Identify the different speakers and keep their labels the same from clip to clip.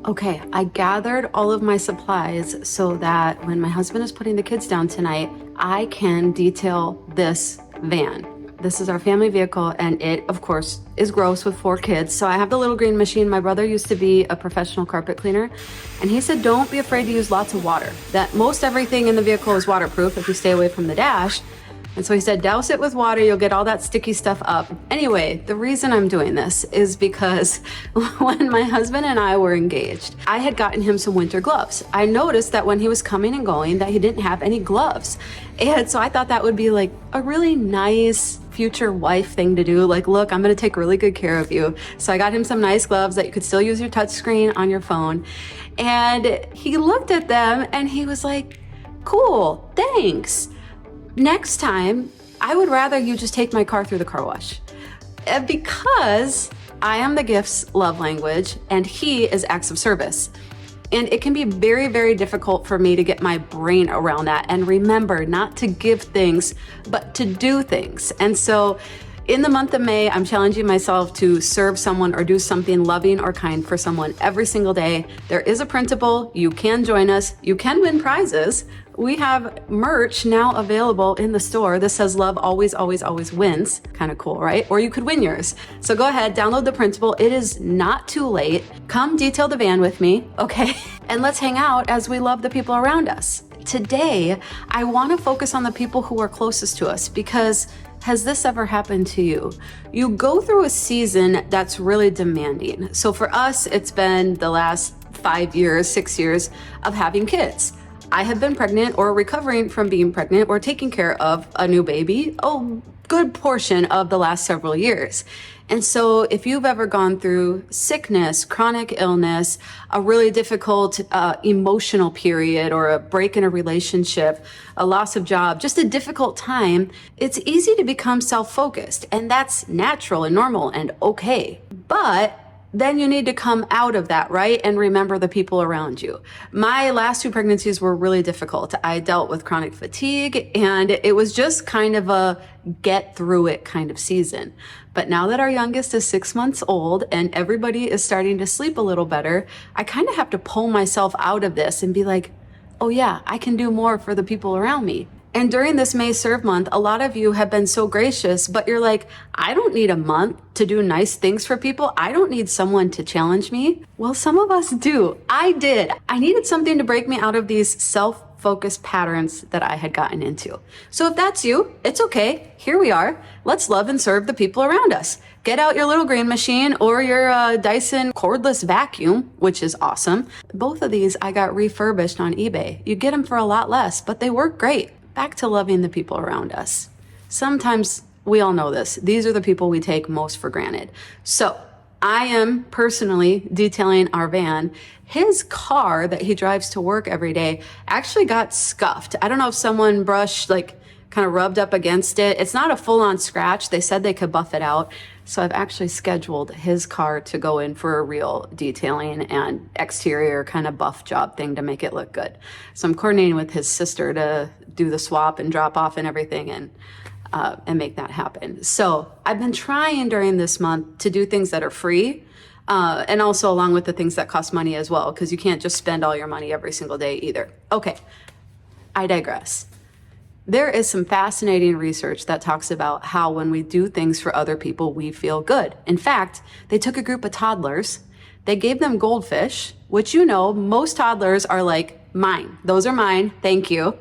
Speaker 1: Okay, I gathered all of my supplies so that when my husband is putting the kids down tonight, I can detail this van. This is our family vehicle, and it, of course, is gross with 4 kids. So I have the little green machine. My brother used to be a professional carpet cleaner, and he said, don't be afraid to use lots of water. That most everything in the vehicle is waterproof if you stay away from the dash. And so he said, douse it with water, you'll get all that sticky stuff up. Anyway, the reason I'm doing this is because when my husband and I were engaged, I had gotten him some winter gloves. I noticed that when he was coming and going that he didn't have any gloves. And so I thought that would be like a really nice future wife thing to do. Like, look, I'm gonna take really good care of you. So I got him some nice gloves that you could still use your touch screen on your phone. And he looked at them and he was like, cool, thanks. Next time, I would rather you just take my car through the car wash. Because I am the gifts love language and he is acts of service. And it can be very, very difficult for me to get my brain around that and remember not to give things, but to do things. And so in the month of May, I'm challenging myself to serve someone or do something loving or kind for someone every single day. There is a printable. You can join us. You can win prizes. We have merch now available in the store. This says love always, always, always wins. Kind of cool, right? Or you could win yours. So go ahead, download the printable. It is not too late. Come detail the van with me, okay? And let's hang out as we love the people around us. Today, I want to focus on the people who are closest to us because has this ever happened to you? You go through a season that's really demanding. So for us, it's been the last 5 years, 6 years of having kids. I have been pregnant or recovering from being pregnant or taking care of a new baby a good portion of the last several years. And so if you've ever gone through sickness, chronic illness, a really difficult emotional period or a break in a relationship, a loss of job, just a difficult time, it's easy to become self-focused. And that's natural and normal and okay. But then you need to come out of that, right? And remember the people around you. My last 2 pregnancies were really difficult. I dealt with chronic fatigue and it was just kind of a get through it kind of season. But now that our youngest is 6 months old and everybody is starting to sleep a little better, I kind of have to pull myself out of this and be like, oh yeah, I can do more for the people around me. And during this May Serve Month, a lot of you have been so gracious, but you're like, I don't need a month to do nice things for people. I don't need someone to challenge me. Well, some of us do. I did. I needed something to break me out of these self-focused patterns that I had gotten into. So if that's you, it's okay. Here we are. Let's love and serve the people around us. Get out your little green machine or your Dyson cordless vacuum, which is awesome. Both of these I got refurbished on eBay. You get them for a lot less, but they work great. Back to loving the people around us. Sometimes we all know this. These are the people we take most for granted. So I am personally detailing our van. His car that he drives to work every day actually got scuffed. I don't know if someone brushed, kind of rubbed up against it. It's not a full-on scratch. They said they could buff it out. So I've actually scheduled his car to go in for a real detailing and exterior kind of buff job thing to make it look good. So I'm coordinating with his sister to do the swap and drop off and everything and make that happen. So I've been trying during this month to do things that are free and also along with the things that cost money as well, because you can't just spend all your money every single day either. Okay, I digress. There is some fascinating research that talks about how when we do things for other people, we feel good. In fact, they took a group of toddlers, they gave them goldfish, which most toddlers are like, mine. Those are mine, thank you.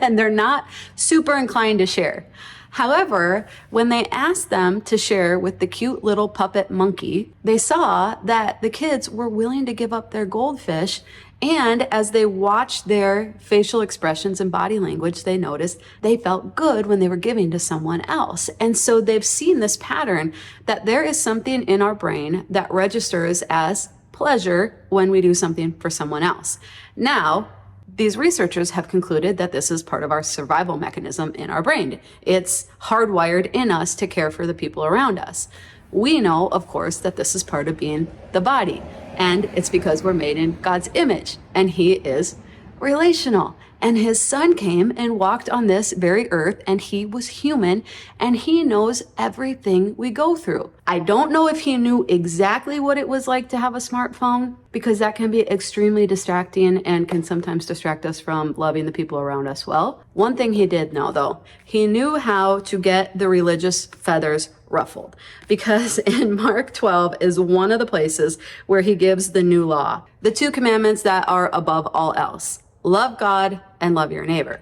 Speaker 1: And they're not super inclined to share. However, when they asked them to share with the cute little puppet monkey, they saw that the kids were willing to give up their goldfish. And as they watched their facial expressions and body language, they noticed they felt good when they were giving to someone else. And so they've seen this pattern that there is something in our brain that registers as pleasure when we do something for someone else. Now, these researchers have concluded that this is part of our survival mechanism in our brain. It's hardwired in us to care for the people around us. We know, of course, that this is part of being the body. And it's because we're made in God's image and he is relational. And his son came and walked on this very earth, and he was human, and he knows everything we go through. I don't know if he knew exactly what it was like to have a smartphone, because that can be extremely distracting and can sometimes distract us from loving the people around us well. One thing he did know, though, he knew how to get the religious feathers ruffled, because in Mark 12 is one of the places where he gives the new law, the 2 commandments that are above all else. Love God and love your neighbor.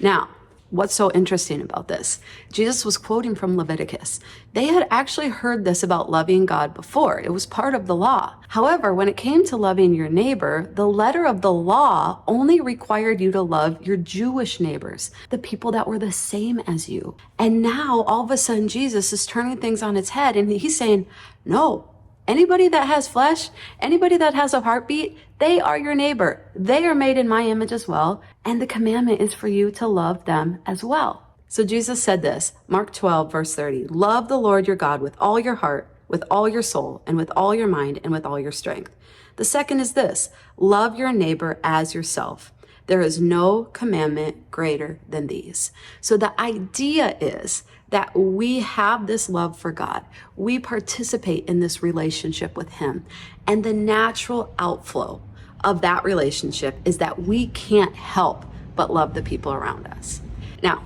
Speaker 1: Now, what's so interesting about this? Jesus was quoting from Leviticus. They had actually heard this about loving God before. It was part of the law. However, when it came to loving your neighbor, the letter of the law only required you to love your Jewish neighbors, the people that were the same as you. And now, all of a sudden, Jesus is turning things on its head, and he's saying, no, anybody that has flesh, anybody that has a heartbeat, they are your neighbor. They are made in my image as well. And the commandment is for you to love them as well. So Jesus said this, Mark 12, verse 30, love the Lord your God with all your heart, with all your soul, and with all your mind, and with all your strength. The second is this, love your neighbor as yourself. There is no commandment greater than these. So the idea is that we have this love for God. We participate in this relationship with him. And the natural outflow of that relationship is that we can't help but love the people around us. Now,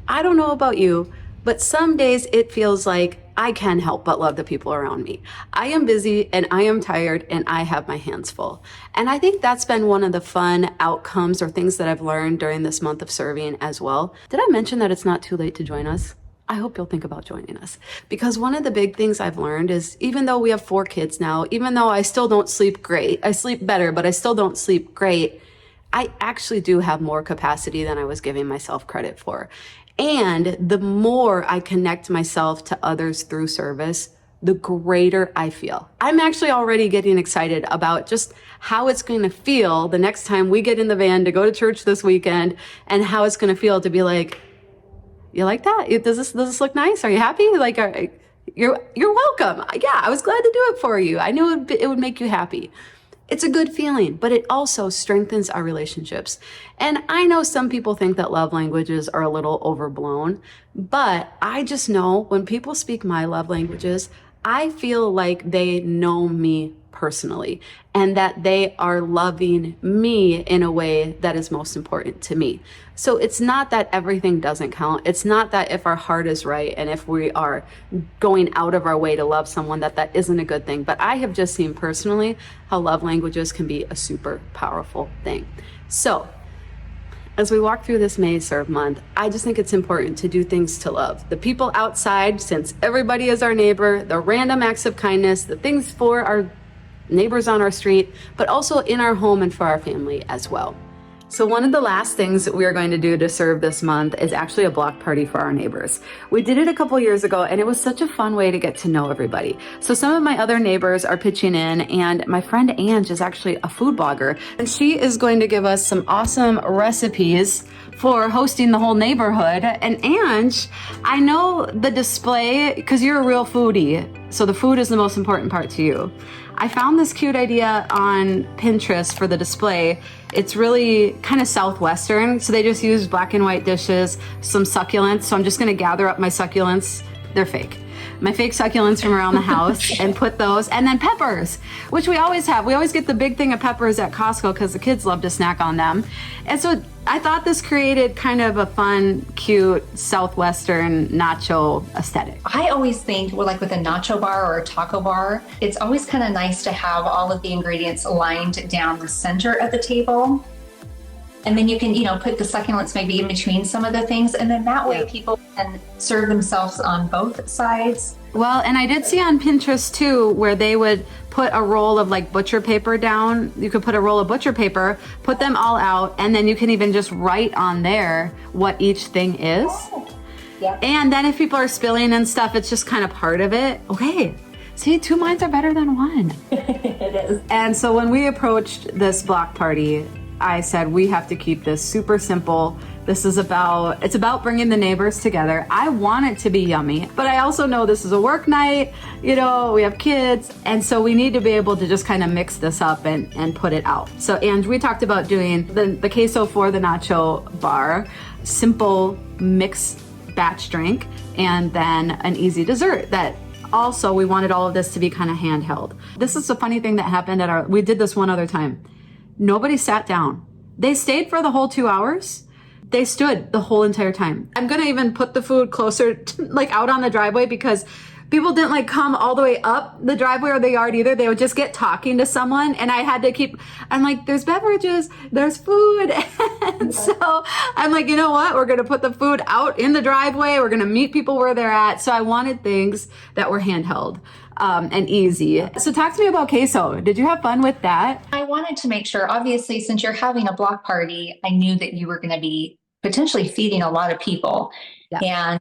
Speaker 1: I don't know about you, but some days it feels like I can help but love the people around me. I am busy and I am tired and I have my hands full. And I think that's been one of the fun outcomes or things that I've learned during this month of serving as well. Did I mention that it's not too late to join us? I hope you'll think about joining us, because one of the big things I've learned is, even though we have 4 kids now, even though I still don't sleep great, I sleep better, but I still don't sleep great, I actually do have more capacity than I was giving myself credit for. And the more I connect myself to others through service, the greater I feel. I'm actually already getting excited about just how it's going to feel the next time we get in the van to go to church this weekend, and how it's going to feel to be like, you like that? Does this look nice? Are you happy? Like, you're welcome. Yeah, I was glad to do it for you. I knew it would make you happy. It's a good feeling, but it also strengthens our relationships. And I know some people think that love languages are a little overblown, but I just know when people speak my love languages, I feel like they know me personally, and that they are loving me in a way that is most important to me. So it's not that everything doesn't count. It's not that if our heart is right and if we are going out of our way to love someone, that isn't a good thing. But I have just seen personally how love languages can be a super powerful thing. So as we walk through this May Serve Month, I just think it's important to do things to love the people outside, since everybody is our neighbor, the random acts of kindness, the things for our neighbors on our street, but also in our home and for our family as well. So one of the last things that we are going to do to serve this month is actually a block party for our neighbors. We did it a couple years ago, and it was such a fun way to get to know everybody. So some of my other neighbors are pitching in, and my friend Ange is actually a food blogger, and she is going to give us some awesome recipes for hosting the whole neighborhood. And Ange, I know the display, because you're a real foodie, so the food is the most important part to you. I found this cute idea on Pinterest for the display. It's really kind of Southwestern, so they just use black and white dishes, some succulents. So I'm just gonna gather up my succulents. They're fake. My fake succulents from around the house and put those, and then peppers, which we always have. We always get the big thing of peppers at Costco because the kids love to snack on them. And so I thought this created kind of a fun, cute, Southwestern nacho aesthetic.
Speaker 2: I always think, well, like with a nacho bar or a taco bar, it's always kind of nice to have all of the ingredients lined down the center of the table. And then you can, put the succulents maybe in between some of the things. And then that way people can serve themselves on both sides.
Speaker 1: Well, and I did see on Pinterest too, where they would put a roll of like butcher paper down. You could put a roll of butcher paper, put them all out, and then you can even just write on there what each thing is.
Speaker 2: Oh, yeah.
Speaker 1: And then if people are spilling and stuff, it's just kind of part of it. Okay. See, 2 minds are better than one.
Speaker 2: It is.
Speaker 1: And so when we approached this block party, I said, we have to keep this super simple, It's about bringing the neighbors together. I want it to be yummy, but I also know this is a work night, we have kids, and so we need to be able to just kind of mix this up and put it out. So, and we talked about doing the queso for the nacho bar, simple mix batch drink, and then an easy dessert that also we wanted all of this to be kind of handheld. This is a funny thing that happened we did this one other time. Nobody sat down. They stayed for the whole 2 hours. They stood the whole entire time. I'm going to even put the food closer to, out on the driveway, because people didn't come all the way up the driveway or the yard either. They would just get talking to someone, and I had to I'm like, there's beverages, there's food. And so I'm like, you know what? We're going to put the food out in the driveway. We're going to meet people where they're at. So I wanted things that were handheld and easy. So talk to me about queso. Did you have fun with that?
Speaker 2: I wanted to make sure, obviously, since you're having a block party, I knew that you were going to be potentially feeding a lot of people. Yeah. And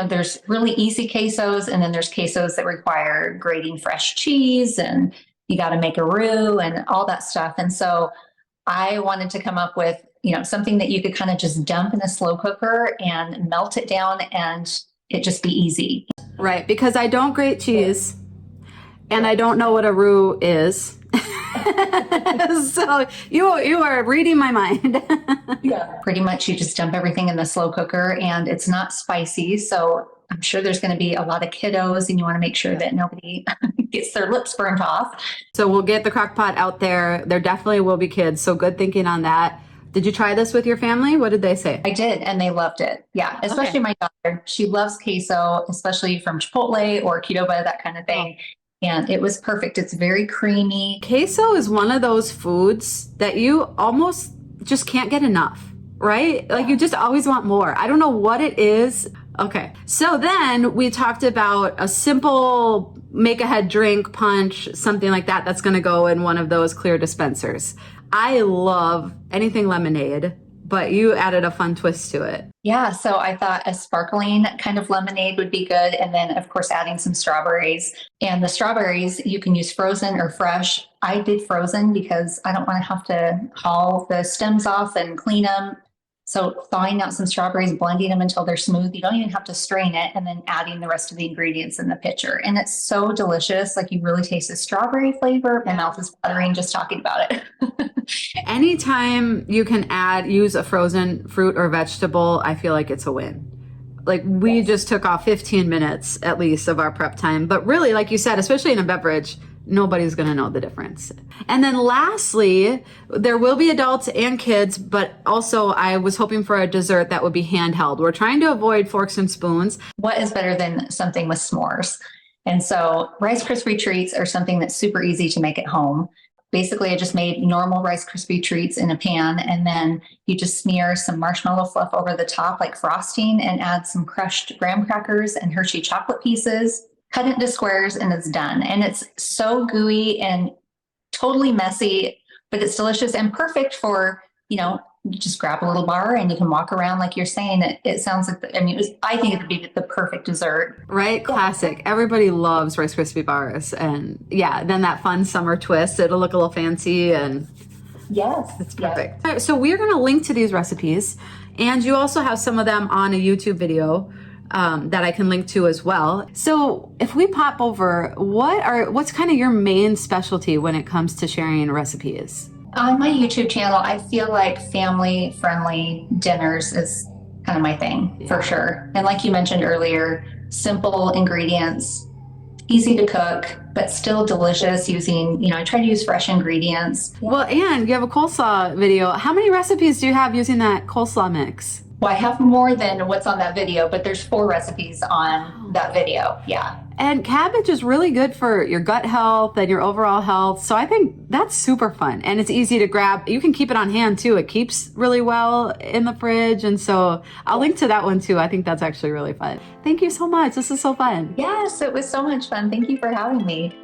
Speaker 2: there's really easy quesos, and then there's quesos that require grating fresh cheese, and you got to make a roux and all that stuff. And so I wanted to come up with, something that you could kind of just dump in a slow cooker and melt it down, and it just be easy.
Speaker 1: Right, because I don't grate cheese, and I don't know what a roux is. So you are reading my mind.
Speaker 2: Yeah, pretty much you just dump everything in the slow cooker, and it's not spicy. So I'm sure there's going to be a lot of kiddos, and you want to make sure that nobody gets their lips burnt off.
Speaker 1: So we'll get the crock pot out there. There definitely will be kids. So good thinking on that. Did you try this with your family? What did they say?
Speaker 2: I did, and they loved it. Yeah, especially my daughter. She loves queso, especially from Chipotle or Qdoba, that kind of thing. And it was perfect. It's very creamy.
Speaker 1: Queso is one of those foods that you almost just can't get enough, right? You just always want more. I don't know what it is. Okay. So then we talked about a simple make ahead drink, punch, something like that. That's going to go in one of those clear dispensers. I love anything lemonade, but you added a fun twist to it.
Speaker 2: Yeah, so I thought a sparkling kind of lemonade would be good. And then, of course, adding some strawberries. And the strawberries, you can use frozen or fresh. I did frozen because I don't want to have to haul the stems off and clean them. So thawing out some strawberries, blending them until they're smooth. You don't even have to strain it, and then adding the rest of the ingredients in the pitcher. And it's so delicious. You really taste the strawberry flavor. My mouth is watering just talking about it.
Speaker 1: Anytime you can use a frozen fruit or vegetable, I feel like it's a win. We just took off 15 minutes at least of our prep time. But really, like you said, especially in a beverage, nobody's going to know the difference. And then lastly, there will be adults and kids, but also I was hoping for a dessert that would be handheld. We're trying to avoid forks and spoons.
Speaker 2: What is better than something with s'mores? And so Rice Krispie treats are something that's super easy to make at home. Basically, I just made normal Rice Krispie treats in a pan, and then you just smear some marshmallow fluff over the top like frosting, and add some crushed graham crackers and Hershey chocolate pieces. Cut it into squares, and it's done. And it's so gooey and totally messy, but it's delicious and perfect for, you just grab a little bar and you can walk around like you're saying. It sounds like, I think it would be the perfect dessert.
Speaker 1: Right? Classic. Everybody loves Rice Krispie bars. And yeah, then that fun summer twist, it'll look a little fancy, and
Speaker 2: yes,
Speaker 1: it's perfect. Yes. All right, so we're going to link to these recipes, and you also have some of them on a YouTube video that I can link to as well. So if we pop over, what's kind of your main specialty when it comes to sharing recipes?
Speaker 2: On my YouTube channel, I feel like family-friendly dinners is kind of my thing, for sure. And like you mentioned earlier, simple ingredients, easy to cook, but still delicious using, I try to use fresh ingredients.
Speaker 1: Well, and you have a coleslaw video. How many recipes do you have using that coleslaw mix?
Speaker 2: Well, I have more than what's on that video, but there's 4 recipes on that video. Yeah.
Speaker 1: And cabbage is really good for your gut health and your overall health. So I think that's super fun. And it's easy to grab. You can keep it on hand too. It keeps really well in the fridge. And so I'll link to that one too. I think that's actually really fun. Thank you so much. This is so fun.
Speaker 2: Yes, it was so much fun. Thank you for having me.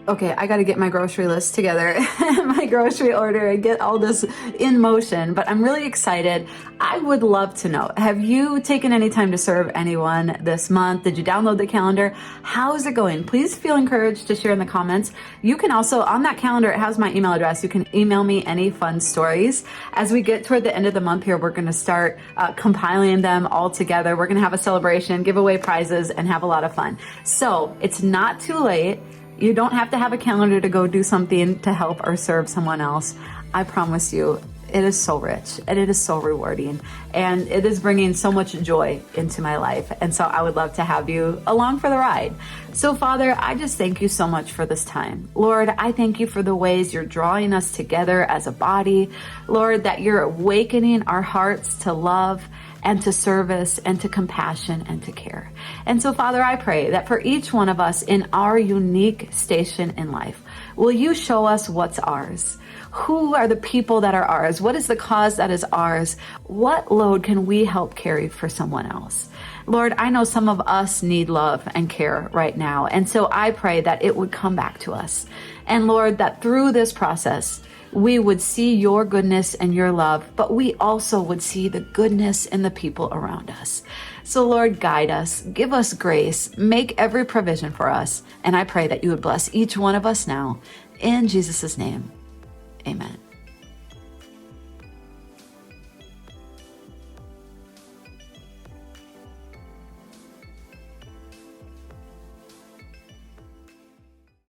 Speaker 1: Okay, I got to get my grocery list together, my grocery order, and get all this in motion. But I'm really excited. I would love to know, have you taken any time to serve anyone this month? Did you download the calendar? How is it going? Please feel encouraged to share in the comments. You can also, on that calendar, it has my email address. You can email me any fun stories. As we get toward the end of the month here, we're going to start compiling them all together. We're going to have a celebration, give away prizes, and have a lot of fun. So it's not too late. You don't have to have a calendar to go do something to help or serve someone else. I promise you, it is so rich and it is so rewarding and it is bringing so much joy into my life. And so I would love to have you along for the ride. So Father, I just thank you so much for this time. Lord, I thank you for the ways you're drawing us together as a body. Lord, that you're awakening our hearts to love and to service and to compassion and to care. And so, Father, I pray that for each one of us in our unique station in life, will you show us what's ours? Who are the people that are ours? What is the cause that is ours? What load can we help carry for someone else? Lord, I know some of us need love and care right now. And so I pray that it would come back to us. And Lord, that through this process, we would see your goodness and your love, but we also would see the goodness in the people around us. So Lord, guide us, give us grace, make every provision for us. And I pray that you would bless each one of us now. In Jesus' name, amen.